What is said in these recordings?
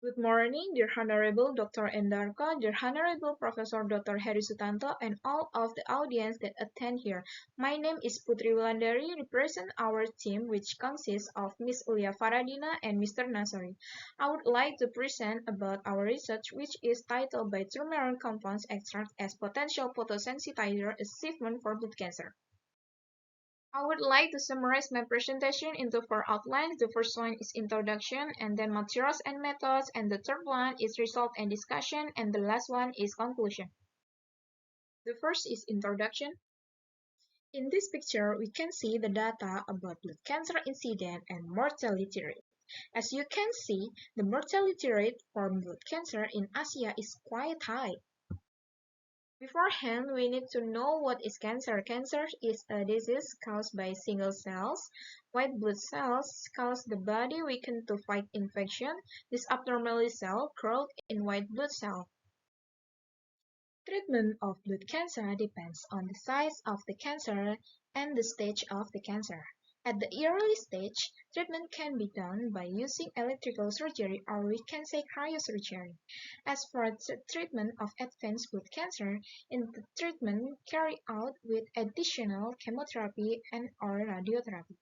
Good morning, dear Honorable Dr. Endarko, dear Honorable Professor Dr. Heri Sutanto, and all of the audience that attend here. My name is Putri Wulandari, represent our team which consists of Miss Ulia Faradina and Mr. Nasari. I would like to present about our research which is titled by Turmeron compounds extract as potential photosensitizer achievement for blood cancer. I would like to summarize my presentation into 4 outlines. The first one is introduction, and then materials and methods, and the third one is result and discussion, and the last one is conclusion. The first is introduction. In this picture, we can see the data about blood cancer incidence and mortality rate. As you can see, the mortality rate for blood cancer in Asia is quite high. Beforehand, we need to know what is cancer. Cancer is a disease caused by single cells. White blood cells cause the body weaken to fight infection. This abnormal cell grow in white blood cell. Treatment of blood cancer depends on the size of the cancer and the stage of the cancer. At the early stage, treatment can be done by using electrical surgery, or we can say cryosurgery. As for the treatment of advanced blood cancer, in the treatment carried out with additional chemotherapy and or radiotherapy.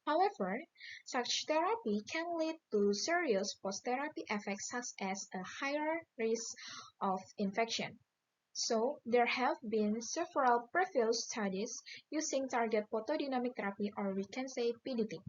However, such therapy can lead to serious post-therapy effects such as a higher risk of infection. So, there have been several previous studies using target photodynamic therapy, or we can say PDT.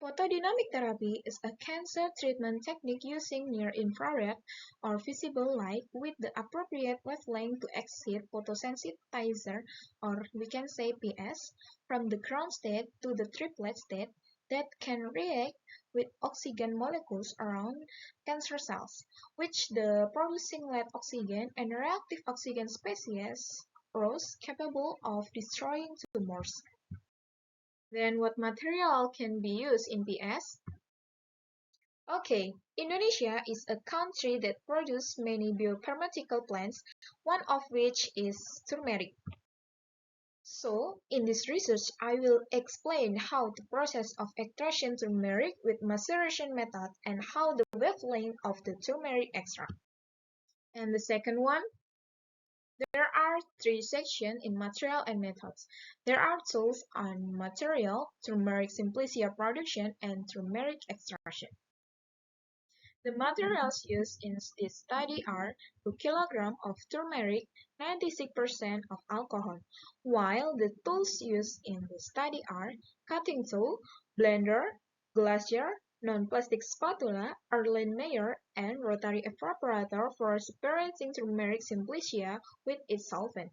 Photodynamic therapy is a cancer treatment technique using near-infrared or visible light with the appropriate wavelength to exit photosensitizer, or we can say PS, from the ground state to the triplet state that can react with oxygen molecules around cancer cells, which the producing lead oxygen and reactive oxygen species rose capable of destroying tumors. Then what material can be used in PS? Okay, Indonesia is a country that produces many biopharmaceutical plants, one of which is turmeric. So, in this research, I will explain how the process of extraction turmeric with maceration method and how the wavelength of the turmeric extract. And the second one, there are 3 sections in material and methods. There are tools on material, turmeric simplicia production, and turmeric extraction. The materials used in this study are 2 kg of turmeric, 96% of alcohol, while the tools used in the study are cutting tool, blender, glass jar, non-plastic spatula, Erlenmeyer, and rotary evaporator for separating turmeric simplicia with its solvent.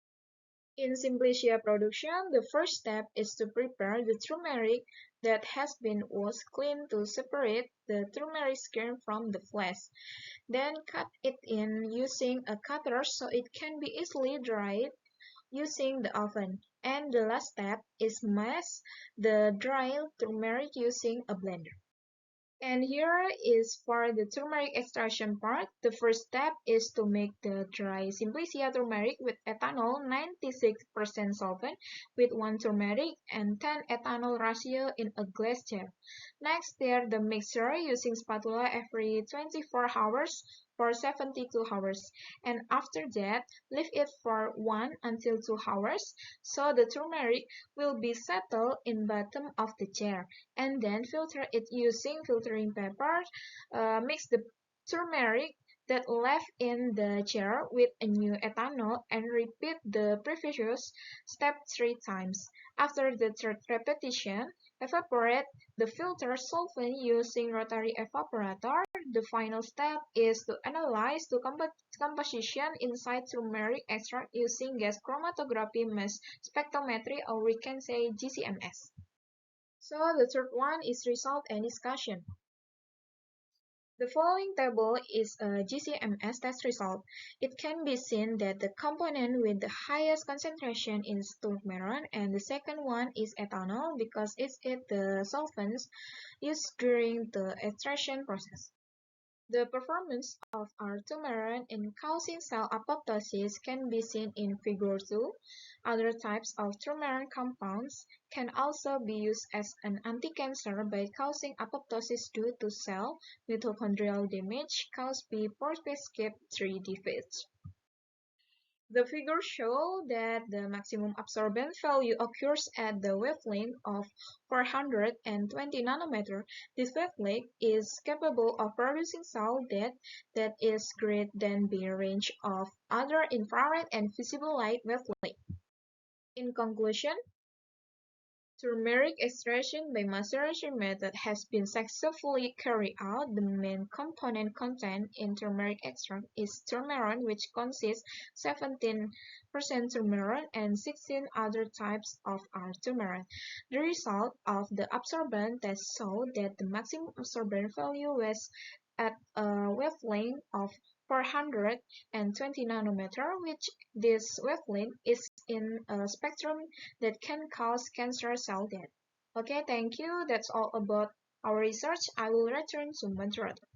In simplicia production, the first step is to prepare the turmeric that has been washed clean to separate the turmeric skin from the flesh. Then cut it in using a cutter so it can be easily dried using the oven. And the last step is mash the dried turmeric using a blender. And here is for the turmeric extraction part. The first step is to make the dry simplicia turmeric with ethanol 96% solvent with 1 turmeric and 10 ethanol ratio in a glass jar. Next, stir the mixture using spatula every 24 hours for 72 hours, and after that, leave it for 1 until 2 hours so the turmeric will be settled in bottom of the jar, and then filter it using filtering paper. Mix the turmeric that left in the jar with a new ethanol and repeat the previous step 3 times. After the third repetition, evaporate the filtered solvent using rotary evaporator. The final step is to analyze the composition inside turmeric extract using gas chromatography mass spectrometry, or we can say GCMS. So the third one is result and discussion. The following table is a GCMS test result. It can be seen that the component with the highest concentration is turmeron, and the second one is ethanol because it's the solvents used during the extraction process. The performance of our Turmeron in causing cell apoptosis can be seen in Figure 2. Other types of Turmeron compounds can also be used as an anti-cancer by causing apoptosis due to cell mitochondrial damage caused by prophase 3 defects. The figures show that the maximum absorbance value occurs at the wavelength of 420 nanometer. This wavelength is capable of producing cell death that is greater than the range of other infrared and visible light wavelengths. In conclusion, turmeric extraction by maceration method has been successfully carried out. The main component contained in turmeric extract is turmeron, which consists 17% turmeron and 16 other types of turmeron. The result of the absorbance test showed that the maximum absorbance value was at a wavelength of 420 nanometer, which this wavelength is in a spectrum that can cause cancer cell death. Okay, thank you. That's all about our research. I will return to moderator.